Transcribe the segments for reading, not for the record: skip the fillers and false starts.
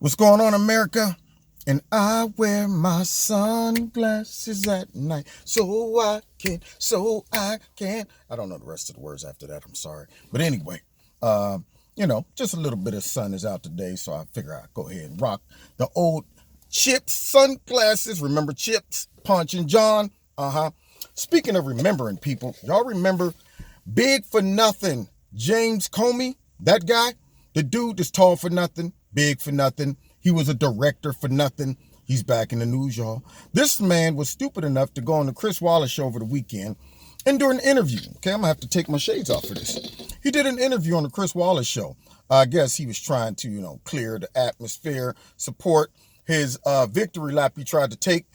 What's going on, America? And I wear my sunglasses at night so I can. I don't know the rest of the words after that. I'm sorry. But anyway, just a little bit of sun is out today, so I figure I'd go ahead and rock the old Chips sunglasses. Remember Chips, Punch, and John? Speaking of remembering people, y'all remember Big for Nothing James Comey? That guy? The dude that's tall for nothing, big for nothing. He was a director for nothing. He's back in the news, y'all. This man was stupid enough to go on the Chris Wallace show over the weekend and do an interview. Okay, I'm going to have to take my shades off for this. He did an interview on the Chris Wallace show. I guess he was trying to, clear the atmosphere, support his victory lap he tried to take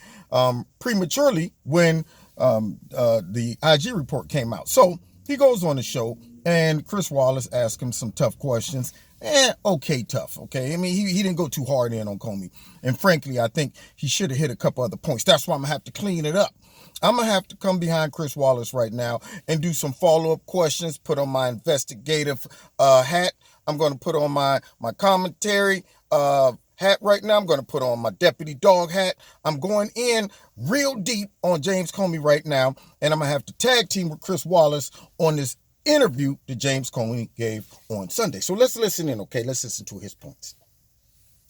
prematurely when the IG report came out. So he goes on the show and Chris Wallace asks him some tough questions. Okay, tough, okay? I mean, he didn't go too hard in on Comey. And frankly, I think he should have hit a couple other points. That's why I'm going to have to clean it up. I'm going to have to come behind Chris Wallace right now and do some follow-up questions, put on my investigative hat. I'm going to put on my commentary hat right now. I'm going to put on my deputy dog hat. I'm going in real deep on James Comey right now, and I'm going to have to tag team with Chris Wallace on this interview that James Comey gave on Sunday. So let's listen in, okay? Let's listen to his points.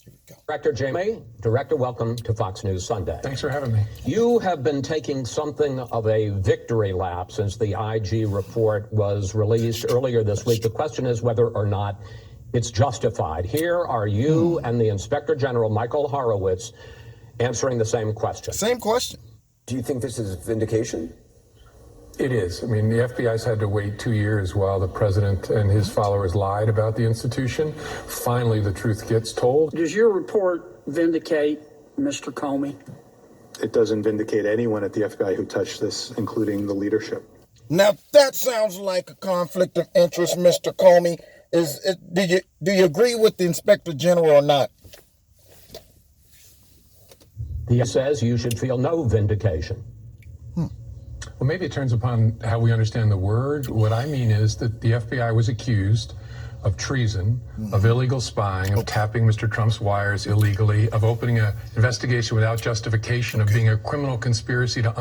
Here we go. Director Jamie, Director, welcome to Fox News Sunday. Thanks for having me. You have been taking something of a victory lap since the IG report was released earlier this week. The question is whether or not it's justified. Here are you and the Inspector General, Michael Horowitz, answering the same question. Same question. Do you think this is vindication? It is. I mean, the FBI's had to wait 2 years while the president and his followers lied about the institution. Finally, the truth gets told. Does your report vindicate Mr. Comey? It doesn't vindicate anyone at the FBI who touched this, including the leadership. Now, that sounds like a conflict of interest, Mr. Comey. Do you agree with the Inspector General or not? He says you should feel no vindication. Well, maybe it turns upon how we understand the word. What I mean is that the FBI was accused of treason, of illegal spying, of tapping Mr. Trump's wires illegally, of opening an investigation without justification, of being a criminal conspiracy to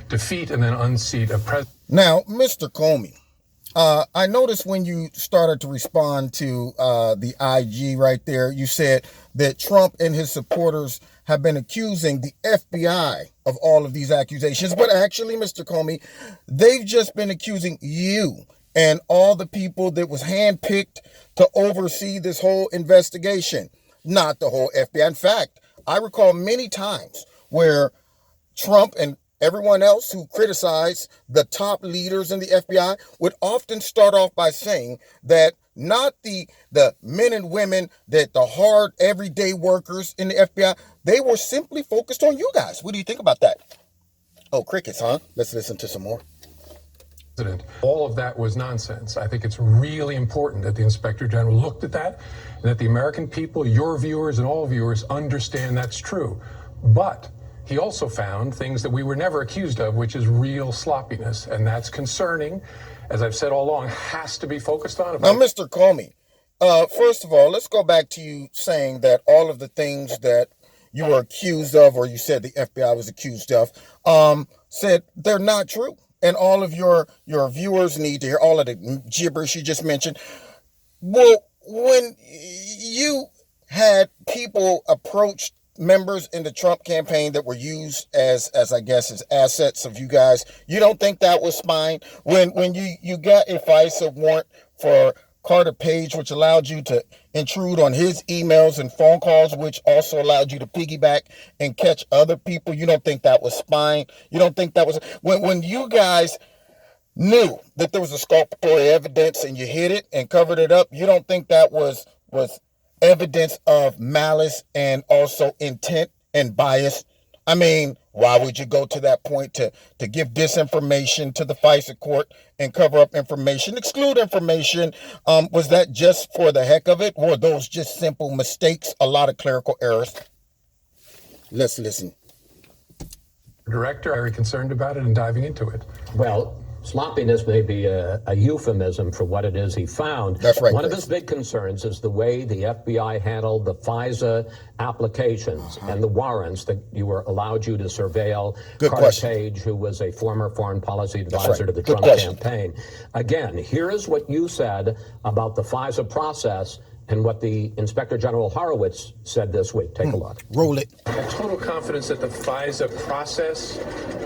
defeat and then unseat a president. Now, Mr. Comey, I noticed when you started to respond to the IG right there, you said that Trump and his supporters have been accusing the FBI of all of these accusations. But actually, Mr. Comey, they've just been accusing you and all the people that was handpicked to oversee this whole investigation, not the whole FBI. In fact, I recall many times where Trump and everyone else who criticized the top leaders in the FBI would often start off by saying that not the men and women, that the hard everyday workers in the FBI, they were simply focused on you guys. What do you think about that? Oh, crickets, huh? Let's listen to some more. All of that was nonsense. I think it's really important that the Inspector General looked at that and that the American people, your viewers and all viewers, understand that's true. But he also found things that we were never accused of, which is real sloppiness. And that's concerning. As I've said all along, has to be focused on. Now, Mr. Comey, first of all, let's go back to you saying that all of the things that you were accused of, or you said the FBI was accused of, said they're not true. And all of your viewers need to hear all of the gibberish you just mentioned. Well, when you had people approach members in the Trump campaign that were used as I guess as assets of you guys, you don't think that was spying? When you got a FISA warrant for Carter Page, which allowed you to intrude on his emails and phone calls, which also allowed you to piggyback and catch other people, you don't think that was spying? You don't think that was when you guys knew that there was exculpatory evidence and you hid it and covered it up, you don't think that was evidence of malice and also intent and bias? I mean, why would you go to that point to give disinformation to the FISA court and cover up information, exclude information? Was that just for the heck of it? Or were those just simple mistakes, a lot of clerical errors? Let's listen. Director, very concerned about it and diving into it. Well, Sloppiness may be a euphemism for what it is he found. That's right, One of Chris. his big concerns is the way the FBI handled the FISA applications and the warrants that allowed you to surveil Good Carter question. Page, who was a former foreign policy advisor right. to the Good Trump question. campaign. Again, here is what you said about the FISA process and what the Inspector General Horowitz said this week. Take a look. Roll it. I have total confidence that the FISA process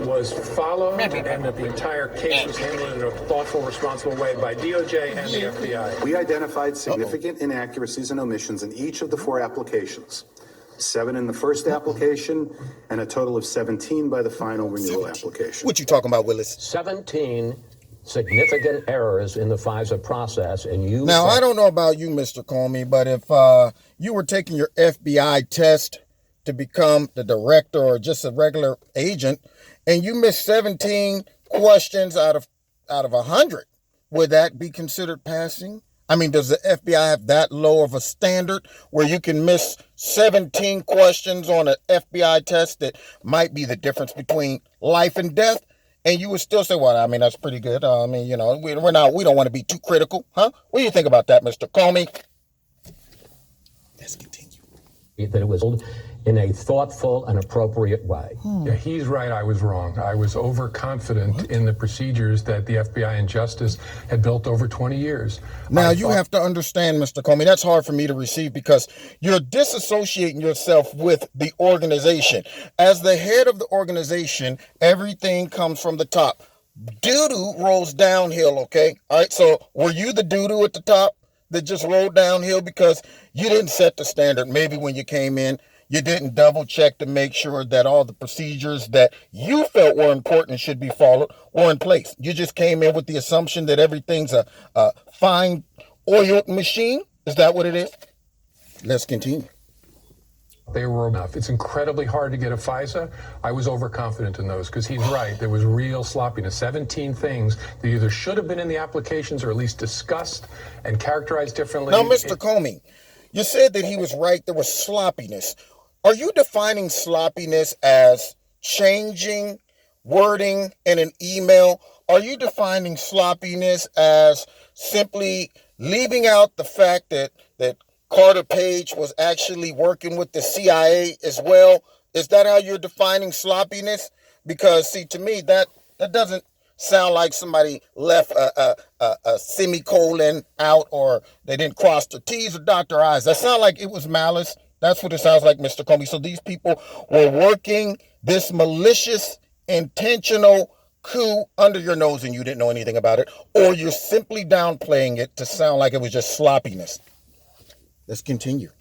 was followed and that the entire case was handled in a thoughtful, responsible way by DOJ and the FBI. We identified significant inaccuracies and omissions in each of the 4 applications. 7 in the first application and a total of 17 by the final renewal application. What you talking about, Willis? 17 significant errors in the FISA process, and you Now, said, I don't know about you, Mr. Comey, but if you were taking your FBI test to become the director or just a regular agent, and you missed 17 questions out of 100, would that be considered passing? I mean, does the FBI have that low of a standard where you can miss 17 questions on an FBI test that might be the difference between life and death? And you would still say, well, I mean, that's pretty good. I mean, you know, we don't want to be too critical, huh? What do you think about that, Mr. Comey? Let's continue. that it was in a thoughtful and appropriate way. Yeah, he's right. I was wrong. I was overconfident in the procedures that the FBI and Justice had built over 20 years. Now, you have to understand, Mr. Comey, that's hard for me to receive because you're disassociating yourself with the organization. As the head of the organization, everything comes from the top. Doo-doo rolls downhill, okay? All right, so were you the doo-doo at the top that just rolled downhill because you didn't set the standard? Maybe when you came in, you didn't double check to make sure that all the procedures that you felt were important and should be followed were in place. You just came in with the assumption that everything's a fine oiled machine. Is that what it is? Let's continue. They were enough. It's incredibly hard to get a FISA. I was overconfident in those because he's right. There was real sloppiness. 17 things that either should have been in the applications or at least discussed and characterized differently. Now, Mr. Comey, you said that he was right. There was sloppiness. Are you defining sloppiness as changing wording in an email? Are you defining sloppiness as simply leaving out the fact that Carter Page was actually working with the CIA as well? Is that how you're defining sloppiness? Because, see, to me, that doesn't sound like somebody left a semicolon out or they didn't cross the T's or dot their I's. That sounds like it was malice. That's what it sounds like, Mr. Comey. So these people were working this malicious, intentional coup under your nose and you didn't know anything about it, or you're simply downplaying it to sound like it was just sloppiness. Let's continue.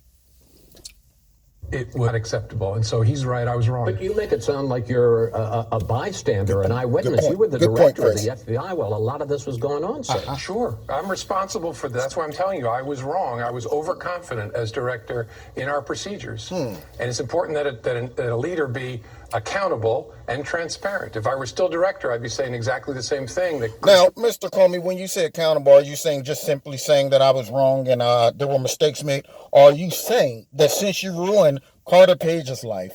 It was not acceptable. And so he's right. I was wrong. But you make it sound like you're a bystander, an eyewitness. You were the Good point, director of Chris. the FBI while a lot of this was going on, sir. Sure. I'm responsible for that. That's why I'm telling you I was wrong. I was overconfident as director in our procedures. And it's important that a leader be accountable and transparent. If I were still director, I'd be saying exactly the same thing. Now, Mr. Comey, when you say accountable, are you saying just simply saying that I was wrong and there were mistakes made? Or are you saying that since you ruined Carter Page's life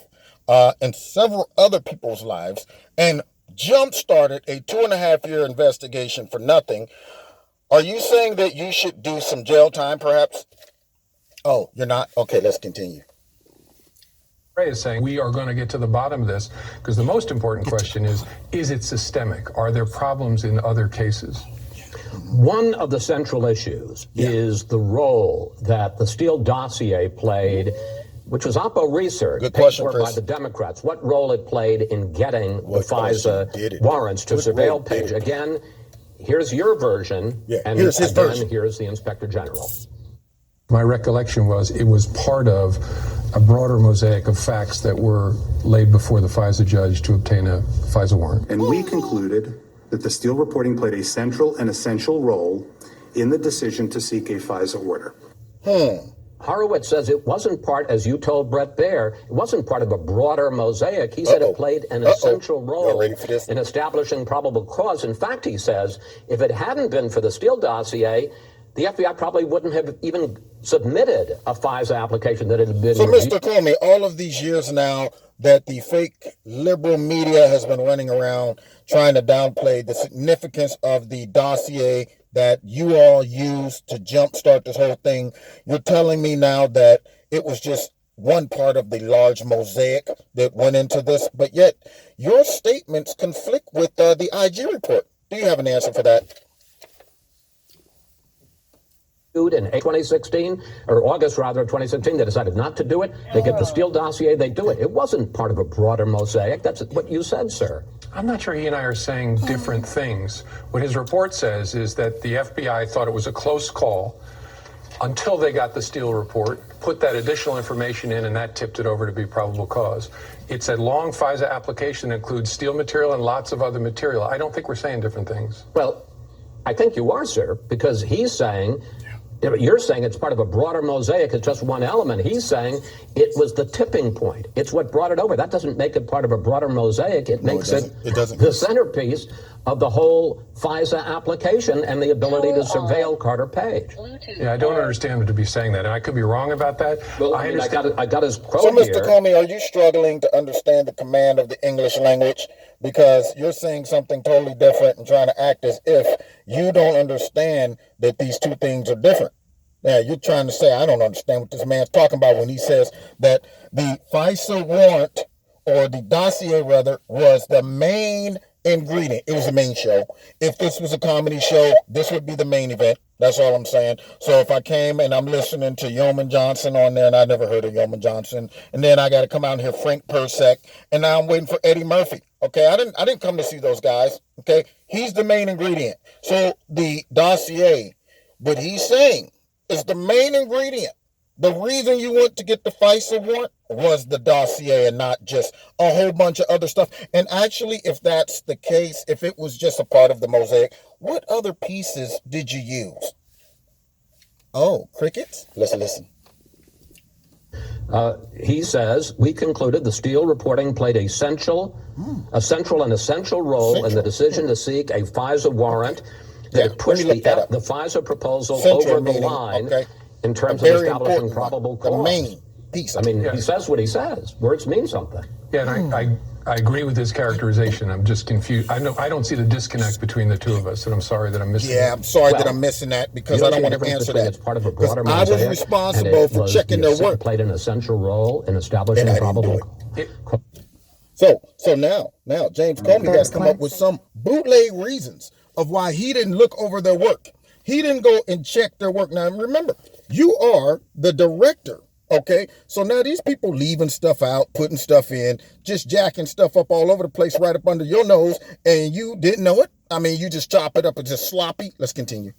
and several other people's lives and jump-started a 2.5-year investigation for nothing, are you saying that you should do some jail time, perhaps? Oh, you're not? Okay, let's continue. Is saying we are going to get to the bottom of this because the most important question is it systemic? Are there problems in other cases? One of the central issues is the role that the Steele dossier played, which was Oppo research Good paid question, for by Chris. the Democrats. What role it played in getting the FISA warrants to Good role surveil did Page. it. Again, here's your version, and here's his again, version. here's the Inspector General. My recollection was it was part of a broader mosaic of facts that were laid before the FISA judge to obtain a FISA warrant. And we concluded that the Steele reporting played a central and essential role in the decision to seek a FISA order. Horowitz says it wasn't part, as you told Brett Baer, it wasn't part of a broader mosaic. He said it played an essential role in establishing probable cause. In fact, he says if it hadn't been for the Steele dossier, the FBI probably wouldn't have even submitted a FISA application that had been So, reviewed. Mr. Comey, all of these years now that the fake liberal media has been running around trying to downplay the significance of the dossier that you all used to jumpstart this whole thing, you're telling me now that it was just one part of the large mosaic that went into this, but yet your statements conflict with the IG report. Do you have an answer for that? In 2016, or August rather of 2016, they decided not to do it. They get the Steele dossier, they do it. It wasn't part of a broader mosaic. That's what you said, sir. I'm not sure he and I are saying different things. What his report says is that the FBI thought it was a close call until they got the Steele report, put that additional information in, and that tipped it over to be probable cause. It's a long FISA application that includes Steele material and lots of other material. I don't think we're saying different things. Well, I think you are, sir, because he's saying, you're saying it's part of a broader mosaic. It's just one element. He's saying it was the tipping point. It's what brought it over. That doesn't make it part of a broader mosaic. It makes it the centerpiece of the whole FISA application and the ability to surveil Carter Page. Yeah, I don't understand him to be saying that, and I could be wrong about that. Well, I got his quote So, Mr. here. Comey, are you struggling to understand the command of the English language? Because you're saying something totally different and trying to act as if you don't understand that these two things are different. Now, you're trying to say, I don't understand what this man's talking about when he says that the FISA warrant, or the dossier rather, was the main ingredient. It was the main show. If this was a comedy show, this would be the main event. That's all I'm saying. So if I came and I'm listening to Yeoman Johnson on there, and I never heard of Yeoman Johnson, and then I got to come out and hear Frank Persek, and now I'm waiting for Eddie Murphy. Okay, I didn't come to see those guys. Okay, he's the main ingredient. So the dossier, what he's saying, is the main ingredient. The reason you went to get the FISA warrant was the dossier and not just a whole bunch of other stuff. And actually, if that's the case, if it was just a part of the mosaic, what other pieces did you use? Oh, crickets? Listen. He says, we concluded the Steele reporting played a central and essential role in the decision to seek a FISA warrant that pushed the FISA proposal over the line in terms of establishing probable cause. The main piece. I mean, he says what he says. Words mean something. Yeah, and I agree with his characterization. I'm just confused. I don't see the disconnect between the two of us, and I'm sorry that I'm missing that. Yeah, I'm sorry that I'm missing that, because I don't want to answer that. It's part of a broader I was mosaic, responsible for checking their work. Played an essential role in establishing probable cause. So now James Comey got to come up with some bootleg reasons of why he didn't look over their work. He didn't go and check their work. Now, remember, you are the director, okay? So now these people leaving stuff out, putting stuff in, just jacking stuff up all over the place right up under your nose, and you didn't know it? I mean, you just chop it up and just sloppy? Let's continue.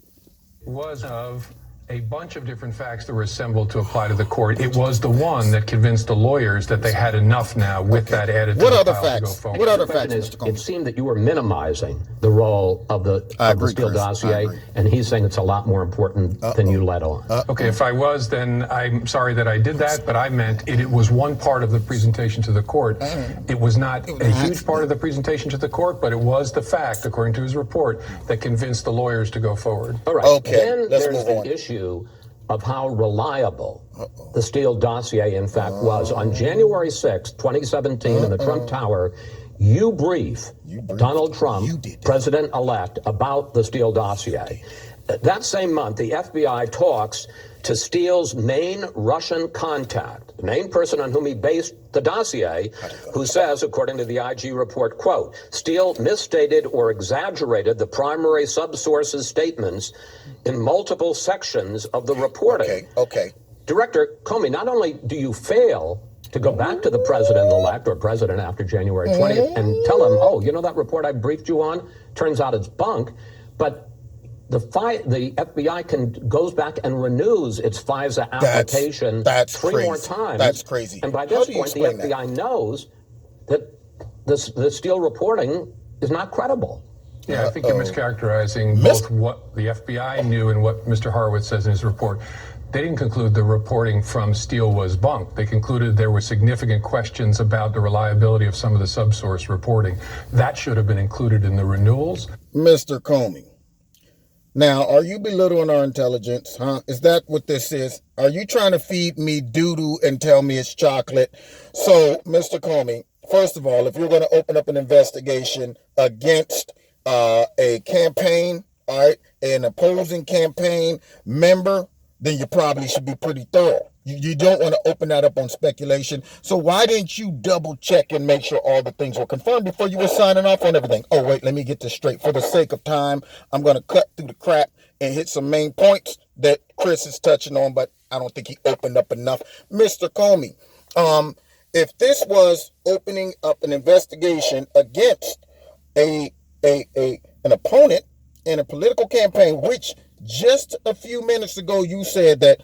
Was of a bunch of different facts that were assembled to apply to the court. It was the one that convinced the lawyers that they had enough now with that added to the file to go forward. What other facts, Mr. Comey? It seemed that you were minimizing the role of the Steele dossier, and he's saying it's a lot more important than you let on. Okay, if I was, then I'm sorry that I did that, but I meant it was one part of the presentation to the court. It was not a huge part of the presentation to the court, but it was the fact, according to his report, that convinced the lawyers to go forward. All right. Okay, then let's there's move the on. issue of how reliable the Steele dossier, in fact, was. On January 6, 2017, in the Trump Tower, you brief Donald Trump, president-elect, about the Steele dossier. That same month, the FBI talks to Steele's main Russian contact, the main person on whom he based the dossier, who says, according to the IG report, quote, Steele misstated or exaggerated the primary subsource's statements in multiple sections of the reporting. Okay. Director Comey, not only do you fail to go back to the president-elect or president after January 20th and tell him, oh, you know that report I briefed you on? Turns out it's bunk. But the FBI goes back and renews its FISA application three more times. That's crazy. And by this point, the FBI knows that the Steele reporting is not credible. Yeah, I think you're mischaracterizing both what the FBI knew and what Mr. Horowitz says in his report. They didn't conclude the reporting from Steele was bunk. They concluded there were significant questions about the reliability of some of the subsource reporting. That should have been included in the renewals. Mr. Comey, Now, are you belittling our intelligence, huh? Is that what this is? Are you trying to feed me doo-doo and tell me it's chocolate? So, Mr. Comey, first of all, if you're going to open up an investigation against a campaign, all right, an opposing campaign member, then you probably should be pretty thorough. You don't want to open that up on speculation. So why didn't you double check and make sure all the things were confirmed before you were signing off on everything? Oh, wait, let me get this straight. For the sake of time, I'm going to cut through the crap and hit some main points that Chris is touching on, but I don't think he opened up enough. Mr. Comey, if this was opening up an investigation against an opponent in a political campaign, which just a few minutes ago you said that,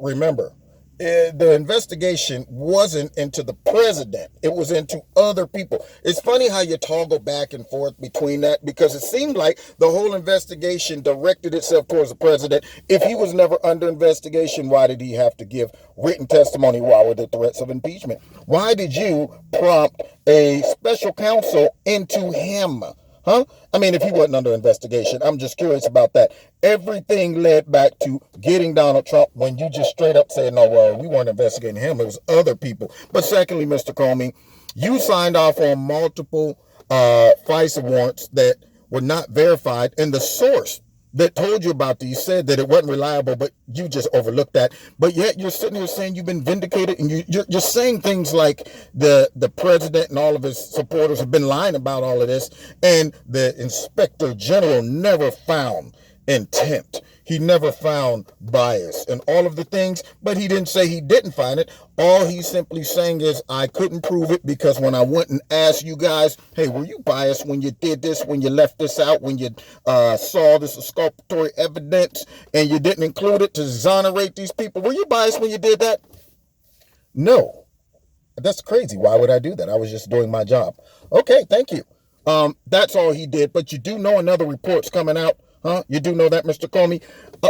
remember, the investigation wasn't into the president. It was into other people. It's funny how you toggle back and forth between that, because it seemed like the whole investigation directed itself towards the president. If he was never under investigation, why did he have to give written testimony? Why were there threats of impeachment? Why did you prompt a special counsel into him? Huh? I mean, if he wasn't under investigation, I'm just curious about that. Everything led back to getting Donald Trump when you just straight up said, no, well, we weren't investigating him. It was other people. But secondly, Mr. Comey, you signed off on multiple FISA warrants that were not verified, and the source that told you about these said that it wasn't reliable, but you just overlooked that. But yet you're sitting here saying you've been vindicated, and you're saying things like the president and all of his supporters have been lying about all of this, and the inspector general never found intent. He never found bias and all of the things, but he didn't say he didn't find it. All he's simply saying is, I couldn't prove it because when I went and asked you guys, hey, were you biased when you did this, when you left this out, when you saw this exculpatory evidence and you didn't include it to exonerate these people? Were you biased when you did that? No. That's crazy. Why would I do that? I was just doing my job. Okay, thank you. That's all he did. But you do know another report's coming out. Huh? You do know that, Mr. Comey?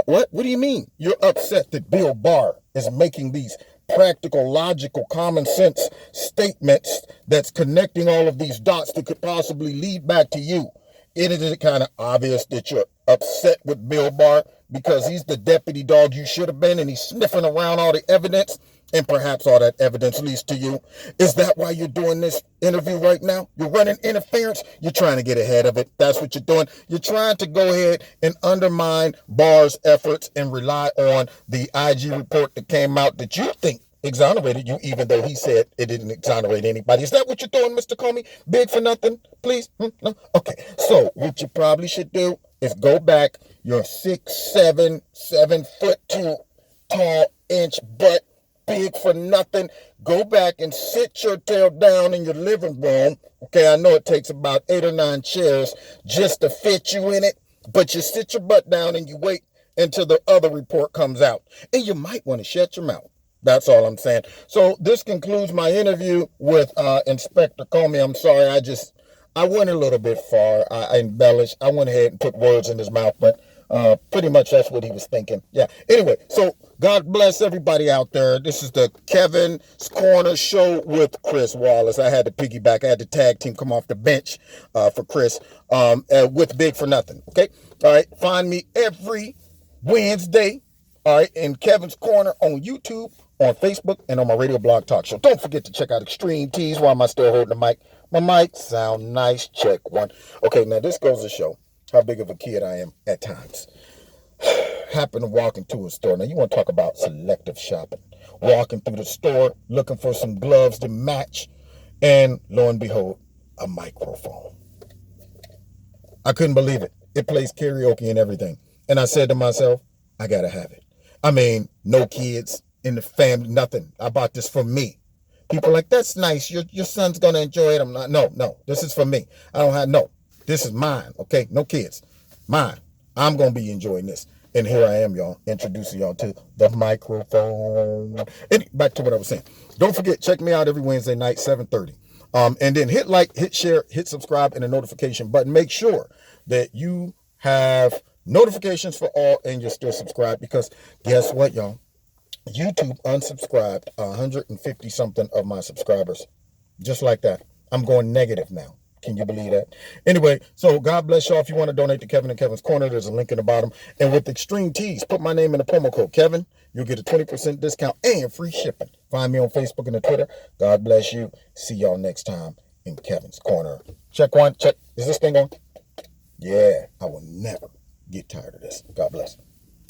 What? What do you mean? You're upset that Bill Barr is making these practical, logical, common sense statements that's connecting all of these dots that could possibly lead back to you. Isn't it kind of obvious that you're upset with Bill Barr because he's the deputy dog you should have been, and he's sniffing around all the evidence, and perhaps all that evidence leads to you? Is that why you're doing this interview right now? You're running interference. You're trying to get ahead of it. That's what you're doing. You're trying to go ahead and undermine Barr's efforts and rely on the IG report that came out that you think exonerated you, even though he said it didn't exonerate anybody. Is that what you're doing, Mr. Comey? Big for nothing, please? No? Okay. So what you probably should do is go back. You're 6'7", 7'2" tall, inch butt, big for nothing. Go back and sit your tail down in your living room. Okay, I know it takes about 8 or 9 chairs just to fit you in it, but you sit your butt down and you wait until the other report comes out. And you might want to shut your mouth. That's all I'm saying. So this concludes my interview with Inspector Comey. I'm sorry, I went a little bit far. I embellished. I went ahead and put words in his mouth, but pretty much that's what he was thinking. Yeah. Anyway, so God bless everybody out there. This is the Kevin's Corner show with Chris Wallace. I had to piggyback. I had to tag team come off the bench for Chris with Big for Nothing. Okay. All right. Find me every Wednesday. All right. In Kevin's Corner on YouTube, on Facebook, and on my radio blog talk show. Don't forget to check out Extreme Tees. Why am I still holding the mic? My mic sound nice. Check one. Okay, now this goes to show how big of a kid I am at times. Happen to walk into a store. Now you want to talk about selective shopping. Walking through the store, looking for some gloves to match, and lo and behold, a microphone. I couldn't believe it. It plays karaoke and everything. And I said to myself, I gotta have it. I mean, no kids in the family, nothing. I bought this for me. People are like, that's nice. Your son's going to enjoy it. I'm not. No, this is for me. I don't have, no, this is mine. Okay. No kids. Mine. I'm going to be enjoying this. And here I am, y'all, introducing y'all to the microphone. And back to what I was saying. Don't forget, check me out every Wednesday night, 7:30. And then hit like, hit share, hit subscribe, and the notification button. Make sure that you have notifications for all and you're still subscribed, because guess what, y'all? YouTube unsubscribed 150 something of my subscribers. Just like that. I'm going negative now. Can you believe that? Anyway, so God bless y'all. If you want to donate to Kevin and Kevin's Corner, there's a link in the bottom. And with Extreme Tees, put my name in the promo code Kevin. You'll get a 20% discount and free shipping. Find me on Facebook and Twitter. God bless you. See y'all next time in Kevin's Corner. Check one. Check. Is this thing on? Yeah. I will never get tired of this. God bless.